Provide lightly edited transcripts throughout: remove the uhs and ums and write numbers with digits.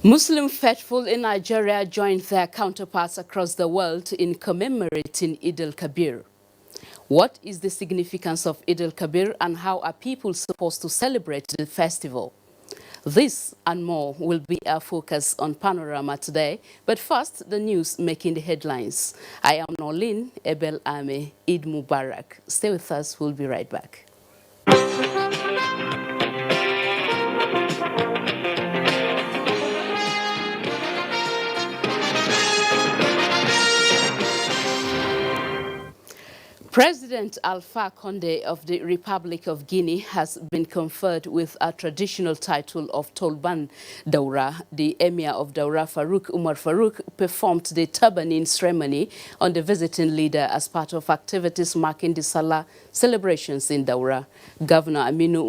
Muslim faithful in Nigeria joined their counterparts across the world in commemorating Eid-el-Kabir. What is the significance of Eid-el-Kabir and how are people supposed to celebrate the festival? This and more will be our focus on Panorama today. But first, the news making the headlines. I am Nolin Ebel Ame. Eid Mubarak. Stay with us. We'll be right back. President Alpha Condé of the Republic of Guinea has been conferred with a traditional title of Tolban Daura. The Emir of Daura, Umar Farouk, performed the turbaning ceremony on the visiting leader as part of activities marking the Salah celebrations in Daura. Governor Aminu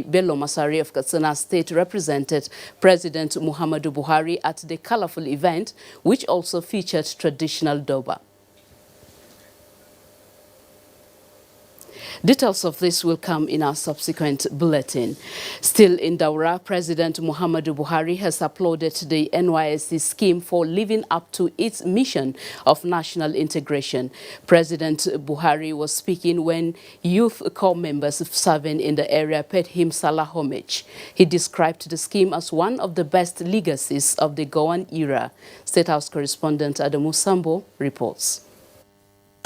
Bello Masari of Katsina State represented President Muhammadu Buhari at the colorful event, which also featured traditional durbar. Details of this will come in our subsequent bulletin. Still in Daura, President Muhammadu Buhari has applauded the NYSC scheme for living up to its mission of national integration. President Buhari was speaking when youth corps members serving in the area paid him Salah homage. He described the scheme as one of the best legacies of the Goan era. State House correspondent Adamu Sambo reports.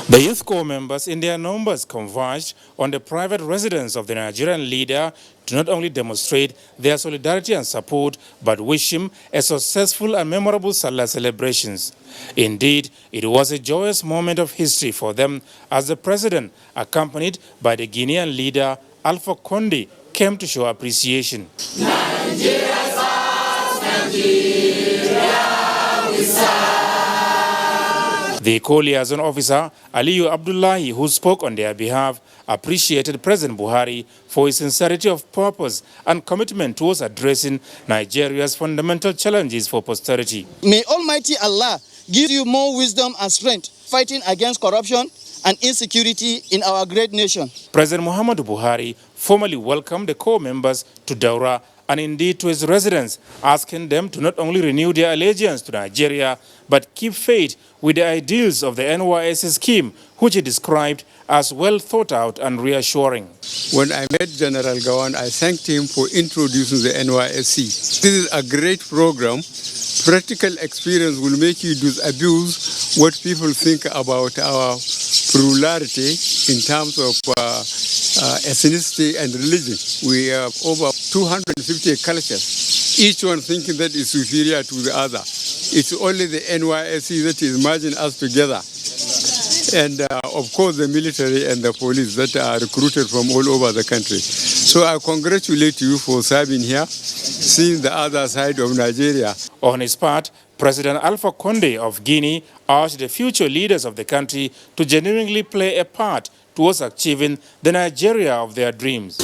The youth corps members in their numbers converged on the private residence of the Nigerian leader to not only demonstrate their solidarity and support, but wish him a successful and memorable Salah celebrations. Indeed, it was a joyous moment of history for them as the president, accompanied by the Guinean leader Alpha Condé, came to show appreciation. The co-liaison officer, Aliyu Abdullahi, who spoke on their behalf, appreciated President Buhari for his sincerity of purpose and commitment towards addressing Nigeria's fundamental challenges for posterity. May Almighty Allah give you more wisdom and strength fighting against corruption and insecurity in our great nation. President Muhammadu Buhari formally welcomed the corps members to Daura and indeed to his residents, asking them to not only renew their allegiance to Nigeria, but keep faith with the ideals of the NYSC scheme, which he described as well thought out and reassuring. When I met General Gawan, I thanked him for introducing the NYSC. This is a great program. Practical experience will make you disabuse what people think about our plurality in terms of ethnicity and religion. We have over 250 cultures, each one thinking that is superior to the other. It's only the NYSC that is merging us together. And of course the military and the police that are recruited from all over the country. So I congratulate you for serving here, seeing the other side of Nigeria. On his part, President Alpha Condé of Guinea urged the future leaders of the country to genuinely play a part towards achieving the Nigeria of their dreams.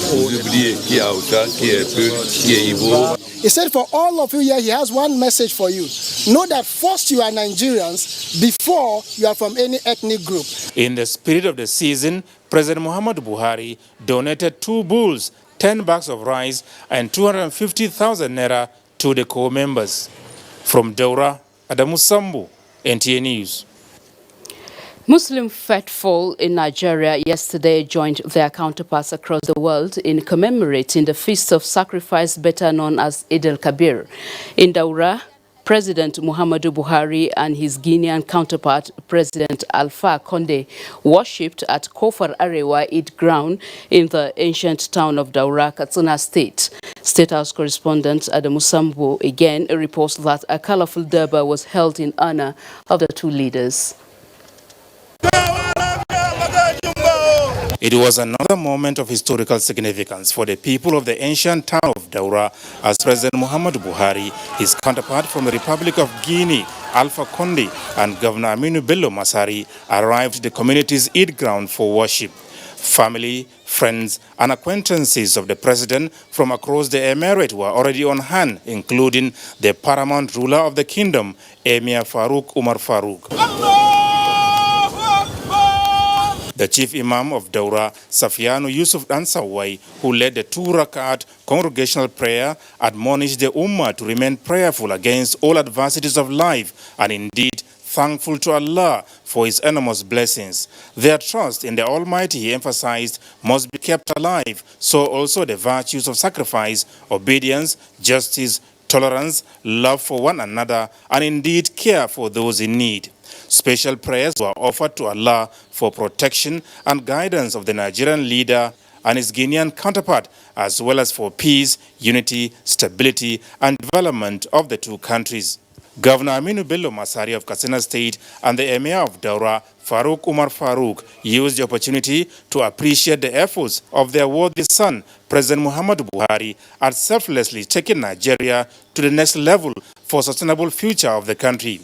He said, for all of you here, he has one message for you. Know that first you are Nigerians before you are from any ethnic group. In the spirit of the season, President Muhammadu Buhari donated 2 bulls, 10 bags of rice, and 250,000 naira to the corps members. From Daura, Adamu Sambu, NTA News. Muslim faithful in Nigeria yesterday joined their counterparts across the world in commemorating the Feast of Sacrifice, better known as Eid-el-Kabir. In Daura, President Muhammadu Buhari and his Guinean counterpart, President Alpha Condé, worshipped at Kofar Arewa Eid ground in the ancient town of Daura, Katsina State. State House correspondent Adamu Sambo again reports that a colorful durbar was held in honor of the two leaders. It was another moment of historical significance for the people of the ancient town of Daura as President Muhammadu Buhari, his counterpart from the Republic of Guinea, Alpha Condé, and Governor Aminu Bello Masari arrived at the community's Eid ground for worship. Family, friends, and acquaintances of the president from across the emirate were already on hand, including the paramount ruler of the kingdom, Emir Umar Farouk. The chief imam of Daura, Safiyanu Yusuf Ansawai, who led the 2-rakat congregational prayer, admonished the Ummah to remain prayerful against all adversities of life and indeed thankful to Allah for His enormous blessings. Their trust in the Almighty, he emphasized, must be kept alive, so also the virtues of sacrifice, obedience, justice, tolerance, love for one another, and indeed care for those in need. Special prayers were offered to Allah for protection and guidance of the Nigerian leader and his Guinean counterpart, as well as for peace, unity, stability, and development of the two countries. Governor Aminu Bello Masari of Katsina State and the Emir of Daura, Farouk Umar Farouk, used the opportunity to appreciate the efforts of their worthy son, President Muhammadu Buhari, at selflessly taking Nigeria to the next level for sustainable future of the country.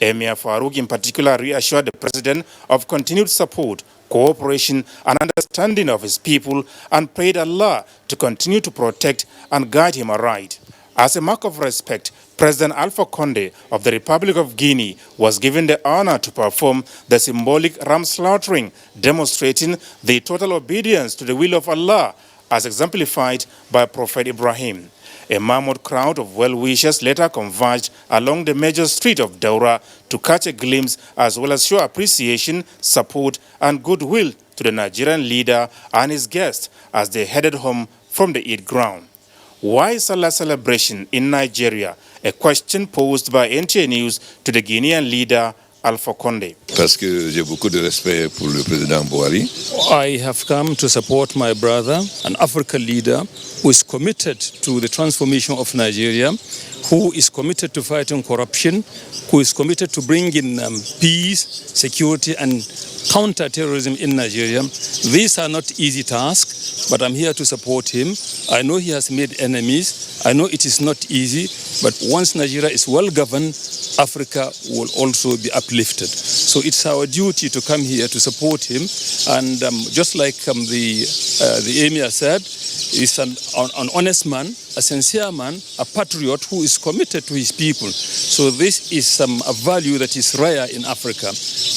Emir Farouk in particular reassured the president of continued support, cooperation and understanding of his people and prayed Allah to continue to protect and guide him aright. As a mark of respect, President Alpha Conde of the Republic of Guinea was given the honor to perform the symbolic ram slaughtering, demonstrating the total obedience to the will of Allah as exemplified by Prophet Ibrahim. A mammoth crowd of well-wishers later converged along the major street of Daura to catch a glimpse as well as show appreciation, support and goodwill to the Nigerian leader and his guests as they headed home from the Eid ground. Why Salah celebration in Nigeria? A question posed by NTA News to the Guinean leader Alpha Conde. Parce que j'ai beaucoup de respect pour le président Buhari. I have come to support my brother, an African leader who is committed to the transformation of Nigeria, who is committed to fighting corruption, who is committed to bringing peace, security and counter-terrorism in Nigeria. These are not easy tasks, but I'm here to support him. I know he has made enemies. I know it is not easy, but once Nigeria is well governed, Africa will also be uplifted. So it's our duty to come here to support him. And just like the Emir said, he's an honest man, a sincere man, a patriot who is committed to his people. So this is a value that is rare in Africa.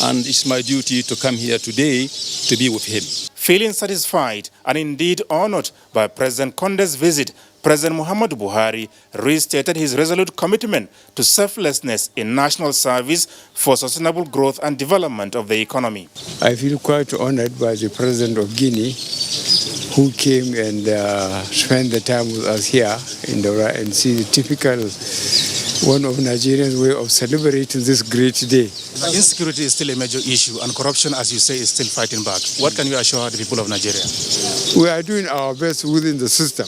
And it's my duty to come here today to be with him. Feeling satisfied and indeed honored by President Conde's visit, President Muhammadu Buhari restated his resolute commitment to selflessness in national service for sustainable growth and development of the economy. I feel quite honored by the President of Guinea, who came and spent the time with us here in Daura and see the typical one of Nigerians' way of celebrating this great day. Insecurity is still a major issue, and corruption, as you say, is still fighting back. What can you assure the people of Nigeria? We are doing our best within the system,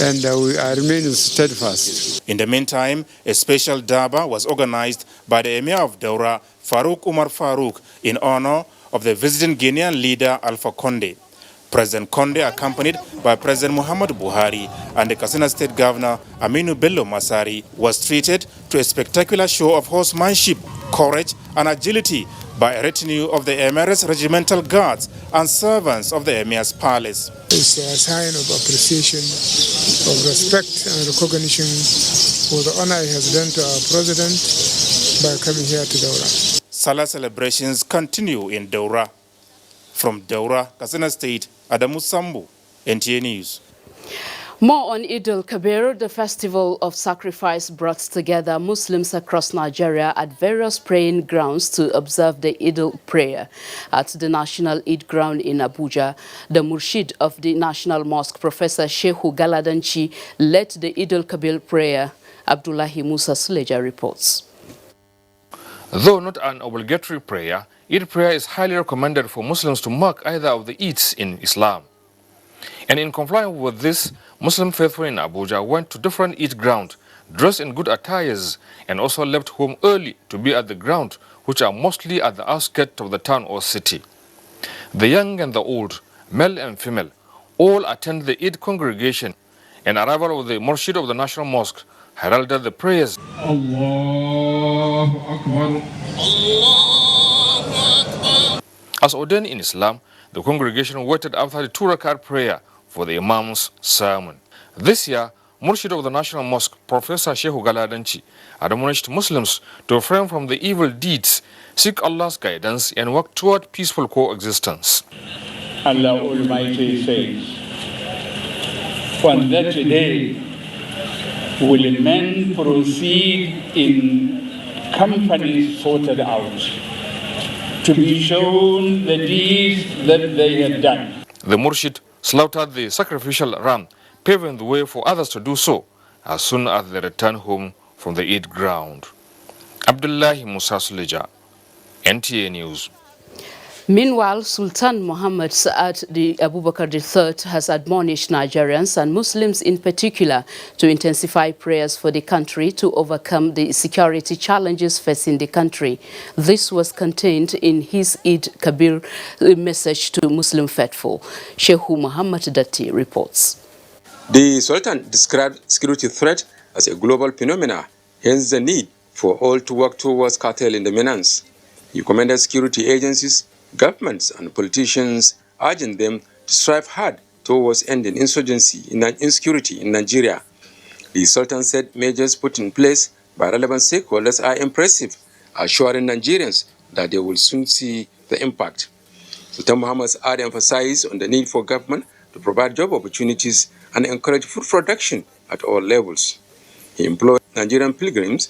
and we are remaining steadfast. In the meantime, a special durbar was organized by the Emir of Daura, Farouk Umar Farouk, in honor of the visiting Guinean leader Alpha Conde. President Conde, accompanied by President Muhammadu Buhari and the Katsina State Governor Aminu Bello Masari, was treated to a spectacular show of horsemanship, courage and agility by a retinue of the Emir's regimental guards and servants of the Emir's palace. It's a sign of appreciation, of respect and recognition for the honor he has done to our president by coming here to Daura. Salah celebrations continue in Daura. From Daura, Katsina State, Adamu Sambu, NTA News. More on Eid-el-Kabir, the festival of sacrifice brought together Muslims across Nigeria at various praying grounds to observe the Eid prayer. At the National Eid ground in Abuja, the Murshid of the National Mosque, Professor Shehu Galadanchi, led the Eid-el-Kabir prayer. Abdullahi Musa Suleja reports. Though not an obligatory prayer, Eid prayer is highly recommended for Muslims to mark either of the Eids in Islam. And in compliance with this, Muslim faithful in Abuja went to different Eid grounds, dressed in good attires, and also left home early to be at the ground, which are mostly at the outskirts of the town or city. The young and the old, male and female, all attend the Eid congregation, and arrival of the Murshid of the National Mosque heralded the prayers. Allahu Akbar. Allahu Akbar. As ordained in Islam, the congregation waited after the 2-rakat prayer for the Imam's sermon. This year, Murshid of the National Mosque, Professor Shehu Galadanchi, admonished Muslims to refrain from the evil deeds seek Allah's guidance and work toward peaceful coexistence. Allah Almighty says, on that day will men proceed in companies sorted out to be shown the deeds that they have done. The Murshid slaughtered the sacrificial ram, paving the way for others to do so as soon as they return home from the Eid ground. Abdullahi Musa Suleja, NTA News. Meanwhile, Sultan Muhammad Saad Abubakar III has admonished Nigerians and Muslims in particular to intensify prayers for the country to overcome the security challenges facing the country. This was contained in his Eid-el-Kabir message to Muslim faithful. Sheikh Muhammad Datti reports. The Sultan described security threat as a global phenomenon, hence the need for all to work towards curtailing the menace. He commended security agencies, governments and politicians, urging them to strive hard towards ending insurgency and insecurity in Nigeria. The Sultan said measures put in place by relevant stakeholders are impressive, assuring Nigerians that they will soon see the impact. Sultan Muhammad Saad emphasized on the need for government to provide job opportunities and encourage food production at all levels. He implored Nigerian pilgrims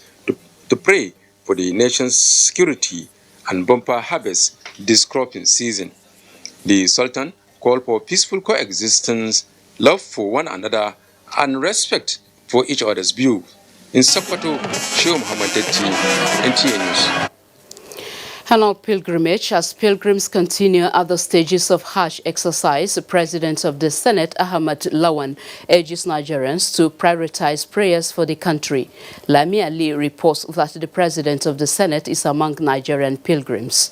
to pray for the nation's security and bumper harvest this cropping season. The Sultan called for peaceful coexistence, love for one another, and respect for each other's view. In Sokoto, Sheikh Muhammad Datti, NTA News. Annual pilgrimage. As pilgrims continue other stages of Hajj exercise, the President of the Senate, Ahmad Lawan, urges Nigerians to prioritize prayers for the country. Lami Ali reports that the President of the Senate is among Nigerian pilgrims.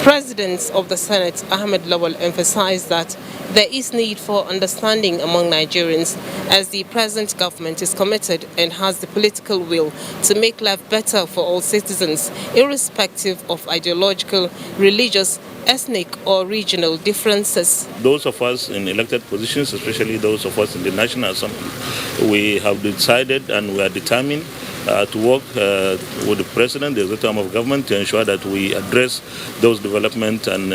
President of the Senate, Ahmed Lawal, emphasized that there is need for understanding among Nigerians as the present government is committed and has the political will to make life better for all citizens, irrespective of ideological, religious, ethnic or regional differences. Those of us in elected positions, especially those of us in the National Assembly, we have decided and we are determined to work with the President, the executive arm of government, to ensure that we address those development and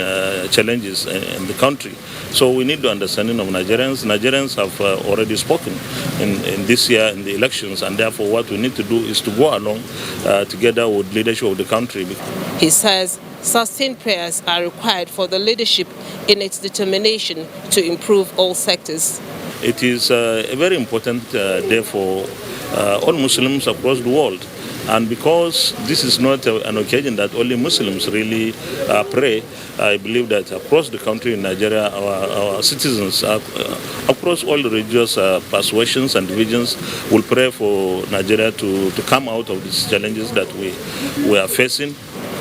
challenges in the country. So we need the understanding of Nigerians. Nigerians have already spoken in this year in the elections, and therefore what we need to do is to go along together with leadership of the country. He says sustained prayers are required for the leadership in its determination to improve all sectors. It is a very important day for all Muslims across the world. And because this is not an occasion that only Muslims really pray, I believe that across the country in Nigeria, our citizens across all the religious persuasions and divisions will pray for Nigeria to come out of these challenges that we are facing.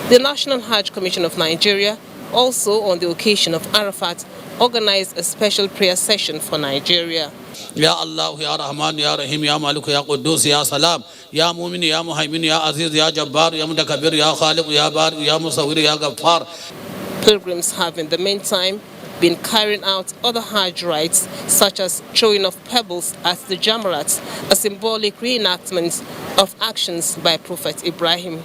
The National Hajj Commission of Nigeria, also on the occasion of Arafat, organized a special prayer session for Nigeria. Ya Allah, Ya Rahman, Ya Rahim, Ya Malik, Ya Quddus, Ya Salam, Ya Mumin, Ya Muhaymin, Ya Aziz, Ya Jabbar, Ya Mutakabbir, Ya Khaliq, Ya Bar, Ya Musawwir, Ya Ghaffar. Pilgrims have in the meantime been carrying out other Hajj rites such as throwing of pebbles at the Jamarat, a symbolic reenactment of actions by Prophet Ibrahim.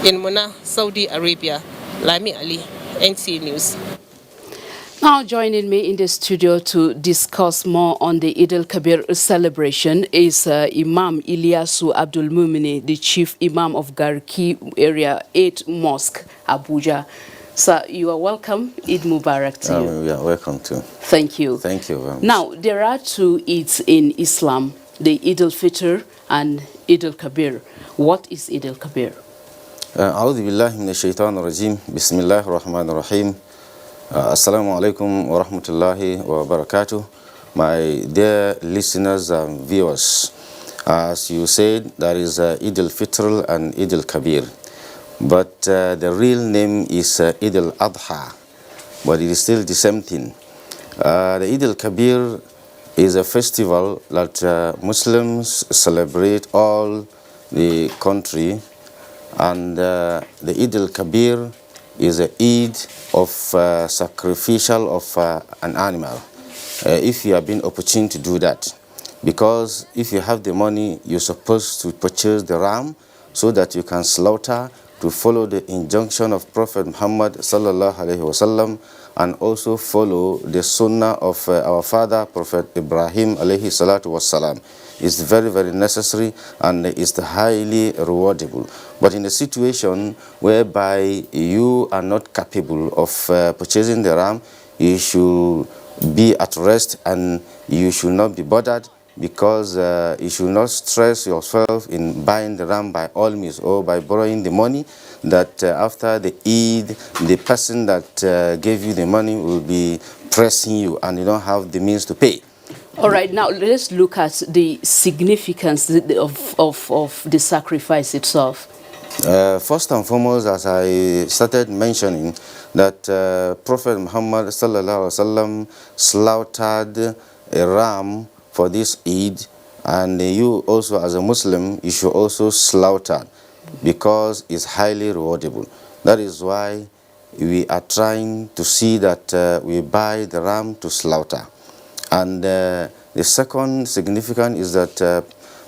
In Muna, Saudi Arabia, Lami Ali, NTA News. Now joining me in the studio to discuss more on the Eid-el-Kabir celebration is Imam Ilyasu Abdul Mumini, the Chief Imam of Garki Area 8 Mosque, Abuja. Sir, you are welcome. Eid Mubarak to you. You are welcome too. Thank you. Thank you very much. Now, there are two Eids in Islam, the Eid-el-Fitr and Eid-el-Kabir. What is Eid-el-Kabir? أعوذ بالله من الشيطان الرجيم بسم الله الرحمن الرحيم Assalamu alaikum wa rahmatullahi wa barakatuh. My dear listeners and viewers, as you said, there is Eid-el-Fitr and Eid-el-Kabir, but the real name is Eid-el-Adha, but it is still the same thing. The Eid-el-Kabir is a festival that Muslims celebrate all the country, and the Eid-el-Kabir is an Eid of sacrificial of an animal, if you have been opportune to do that. Because if you have the money, you're supposed to purchase the ram so that you can slaughter to follow the injunction of Prophet Muhammad sallallahu alaihi wasallam, and also follow the sunnah of our father Prophet Ibrahim alayhi salatu wasalam. Is very, very necessary and is highly rewardable. But in a situation whereby you are not capable of purchasing the ram, you should be at rest and you should not be bothered, because you should not stress yourself in buying the ram by all means or by borrowing the money, that after the Eid, the person that gave you the money will be pressing you and you don't have the means to pay. All right, now let's look at the significance of the sacrifice itself. First and foremost, as I started mentioning, that Prophet Muhammad sallallahu alaihi wasallam slaughtered a ram for this Eid, and you also as a Muslim, you should also slaughter, because it's highly rewardable. That is why we are trying to see that we buy the ram to slaughter. And the second significance is that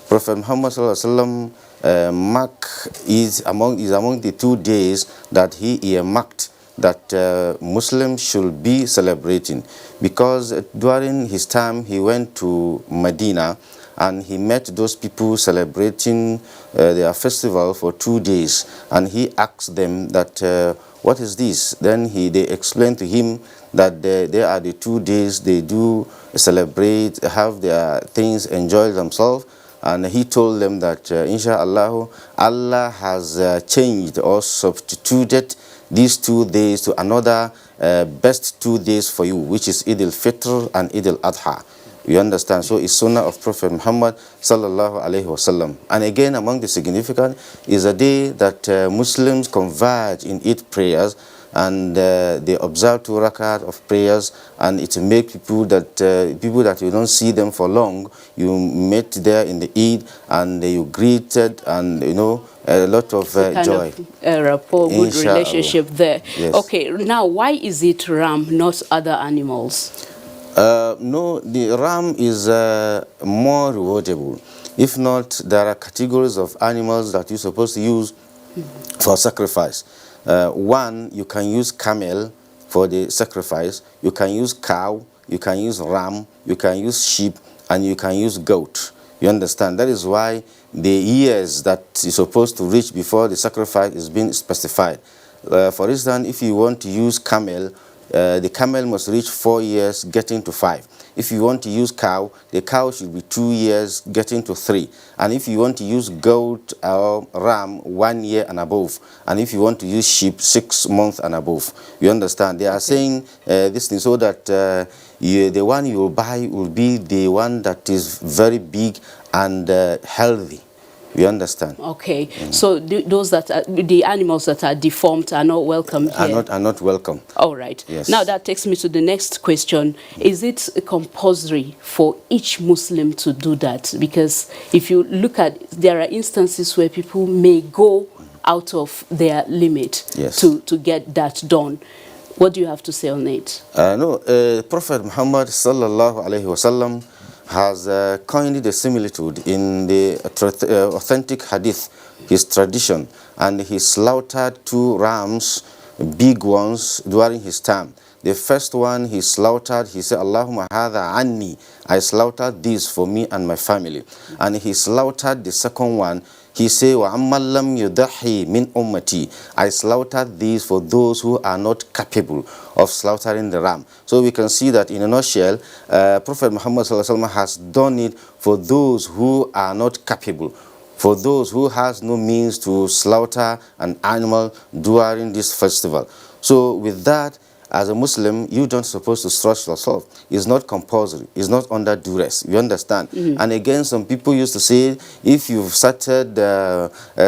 Prophet Muhammad sallallahu alaihi wasallam is among the 2 days that he earmarked that Muslims should be celebrating, because during his time he went to Medina and he met those people celebrating their festival for 2 days, and he asked them that what is this? Then they explained to him that there are the 2 days they do celebrate, have their things, enjoy themselves. And he told them that inshallah, Allah has changed or substituted these 2 days to another best 2 days for you, which is Eid-el-Fitr and Eid-el-Adha. You understand? So it's sunnah of Prophet Muhammad sallallahu alaihi wasallam. And again, among the significant is a day that Muslims converge in Eid prayers, and they observe 2 rakat of prayers, and it makes people that you don't see them for long, you met there in the Eid and you greeted, and you know, a lot of joy. Rapport, good relationship there. Yes. Okay, now why is it ram, not other animals? No, the ram is more rewardable. If not, there are categories of animals that you're supposed to use for sacrifice. One, you can use camel for the sacrifice, you can use cow, you can use ram, you can use sheep, and you can use goat. You understand? That is why the years that you're supposed to reach before the sacrifice is being specified. For instance, if you want to use camel, the camel must reach 4 years getting to 5. If you want to use cow, the cow should be 2 years getting to 3. And if you want to use goat or ram, 1 year and above. And if you want to use sheep, 6 months and above. You understand? They are saying this thing so that the one you will buy will be the one that is very big and healthy. You understand? Okay, so those that are, the animals that are deformed are not welcome here? Are not welcome. All right. Yes. Now that takes me to the next question. Is it compulsory for each Muslim to do that? Because if you look at, there are instances where people may go out of their limit to get that done. What do you have to say on it? No, Prophet Muhammad sallallahu alaihi wasallam has coined the similitude in the authentic hadith, his tradition, and he slaughtered 2 rams, big ones, during his time. The first one he slaughtered, he said, Allahumma hadha anni, I slaughtered this for me and my family. And he slaughtered the second one, he said, wa amman lam yudahi min ummati, I slaughtered these for those who are not capable of slaughtering the ram. So we can see that in a nutshell, Prophet Muhammad sallallahu alaihi wasallam has done it for those who are not capable, for those who has no means to slaughter an animal during this festival. So with that, as a Muslim, you don't supposed to stretch yourself. It's not compulsory. It's not under duress. You understand? And again, some people used to say, if you've started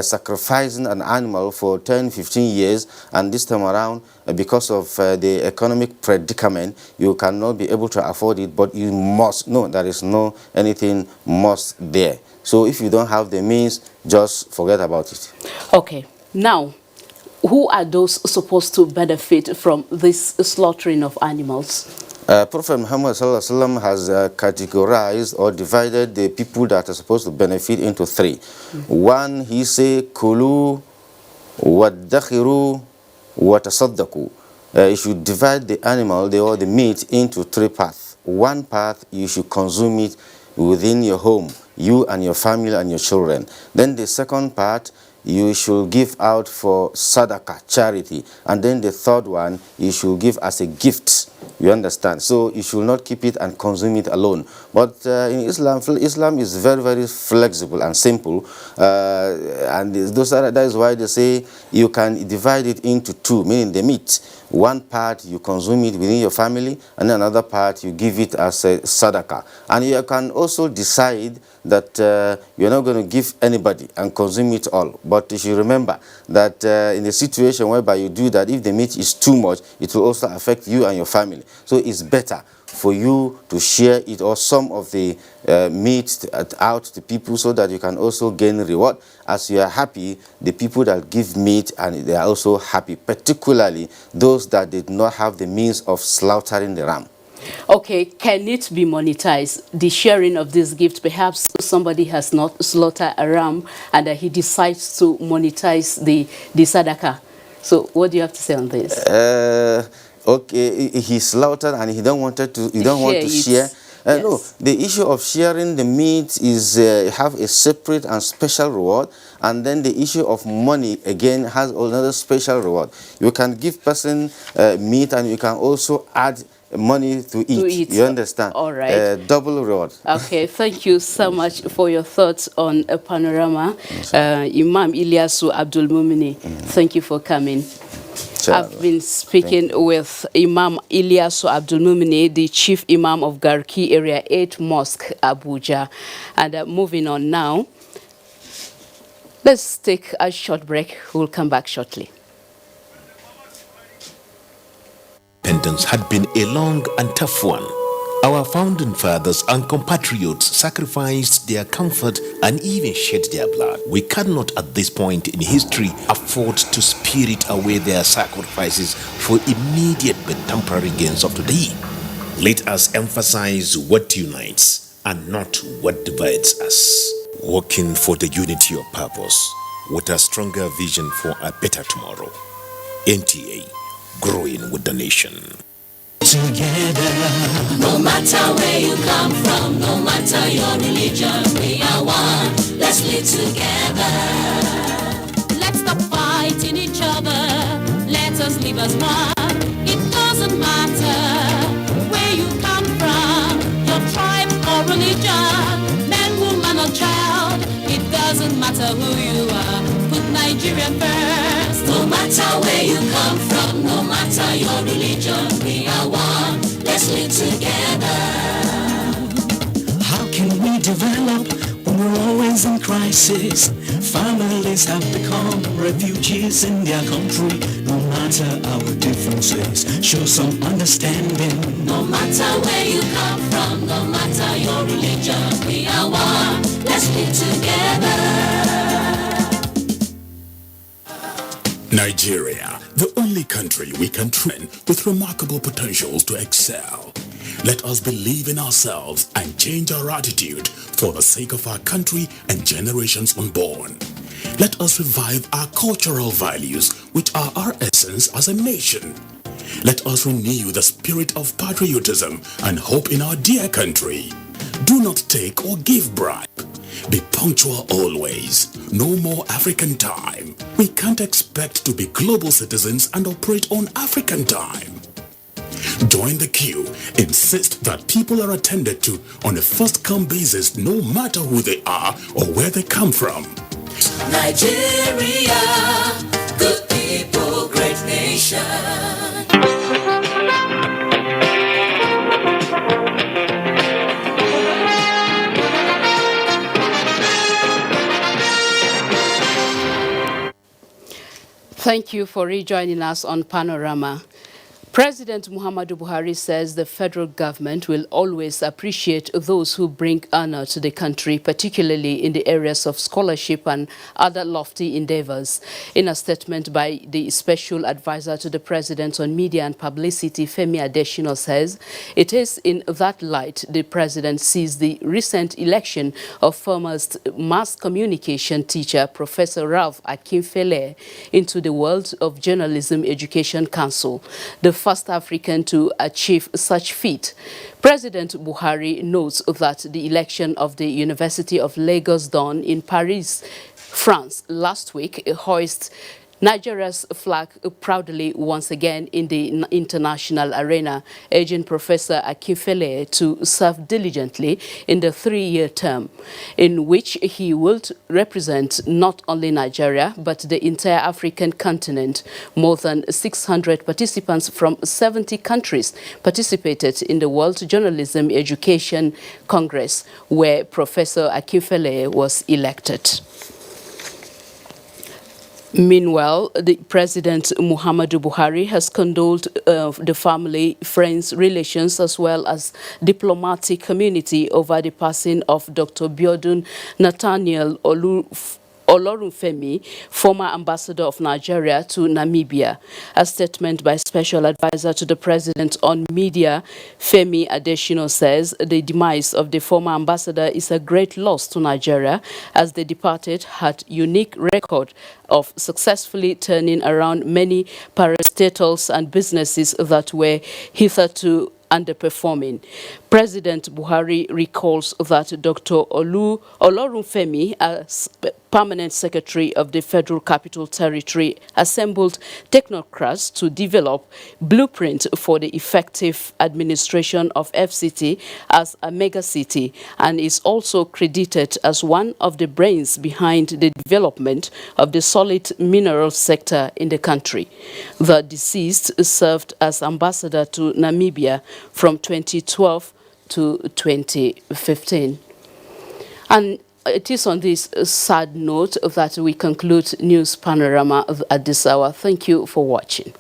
sacrificing an animal for 10, 15 years, and this time around, because of the economic predicament, you cannot be able to afford it, but you must. No, there is no anything must there. So if you don't have the means, just forget about it. Okay. Now, who are those supposed to benefit from this slaughtering of animals? Prophet Muhammad Sallallahu Alaihi Wasallam has categorized or divided the people that are supposed to benefit into three. One, he say, Kulu, Waddakhiru, Watasaddaku. You should divide the animal or the meat into three parts. One part, you should consume it within your home, you and your family and your children. Then the second part, you should give out for sadaqah, charity. And then the third one, you should give as a gift. You understand? So you should not keep it and consume it alone. But in Islam, Islam is very, very flexible and simple. And that is why they say you can divide it into two, meaning the meat. One part you consume it within your family, and another part you give it as a sadaqah. And you can also decide that you're not going to give anybody and consume it all. But you should remember that in a situation whereby you do that, if the meat is too much, it will also affect you and your family. So it's better for you to share it or some of the meat out to people so that you can also gain reward. As you are happy, the people that give meat and they are also happy, particularly those that did not have the means of slaughtering the ram. Okay, can it be monetized, the sharing of this gift? Perhaps somebody has not slaughtered a ram and he decides to monetize the sadaqah. So what do you have to say on this? Okay, he slaughtered and he don't want to share. Yes. No, the issue of sharing the meat is have a separate and special reward, and then the issue of money again has another special reward. You can give person meat and you can also add money to eat. You understand? All right. Double reward. Okay, thank you so much for your thoughts on a panorama. Imam Ilyasu Abdul Mumini, thank you for coming. I've been speaking with Imam Ilyasu Abdul Mumini, the Chief Imam of Garki Area 8 Mosque, Abuja. And moving on now, let's take a short break. We'll come back shortly. Independence had been a long and tough one. Our founding fathers and compatriots sacrificed their comfort and even shed their blood. We cannot at this point in history afford to spirit away their sacrifices for immediate but temporary gains of today. Let us emphasize what unites and not what divides us. Working for the unity of purpose with a stronger vision for a better tomorrow. NTA, growing with the nation. Together, no matter where you come from, no matter your religion, we are one. Let's live together. Let's stop fighting each other. Let us live as one. It doesn't matter where you come from, your tribe or religion, man, woman or child. It doesn't matter who you are. Put Nigeria first. No matter where you come from, no matter your religion, we are one. Let's live together. How can we develop when we're always in crisis? Families have become refugees in their country. No matter our differences, show some understanding. No matter where you come from, no matter your religion, we are one. Let's live together. Nigeria, the only country we can train with remarkable potentials to excel. Let us believe in ourselves and change our attitude for the sake of our country and generations unborn. Let us revive our cultural values, which are our essence as a nation. Let us renew the spirit of patriotism and hope in our dear country. Do not take or give bribe. Be punctual always. No more African time. We can't expect to be global citizens and operate on African time. Join the queue. Insist that people are attended to on a first-come basis, no matter who they are or where they come from. Nigeria, good people, great nation. Thank you for rejoining us on Panorama. President Muhammadu Buhari says the federal government will always appreciate those who bring honor to the country, particularly in the areas of scholarship and other lofty endeavors. In a statement by the special advisor to the president on media and publicity, Femi Adesina says it is in that light the president sees the recent election of former mass communication teacher Professor Ralph Akinfele into the World of Journalism Education Council, the first African to achieve such feat. President Buhari notes that the election of the University of Lagos done in Paris, France last week hoists Nigeria's flag proudly once again in the international arena, urging Professor Akinfele to serve diligently in the 3-year term, in which he will represent not only Nigeria but the entire African continent. More than 600 participants from 70 countries participated in the World Journalism Education Congress, where Professor Akinfele was elected. Meanwhile, the President Muhammadu Buhari has condoled the family, friends, relations, as well as diplomatic community over the passing of Dr. Biodun Nathaniel Olorunfemi, former ambassador of Nigeria to Namibia. A statement by Special Advisor to the President on Media, Femi Adesina, says the demise of the former ambassador is a great loss to Nigeria, as the departed had unique record of successfully turning around many parastatals and businesses that were hitherto underperforming. President Buhari recalls that Dr. Olorunfemi, as permanent secretary of the Federal Capital Territory, assembled technocrats to develop blueprint for the effective administration of FCT as a megacity, and is also credited as one of the brains behind the development of the solid mineral sector in the country. The deceased served as ambassador to Namibia from 2012 to 2015. And it is on this sad note that we conclude News Panorama at this hour. Thank you for watching.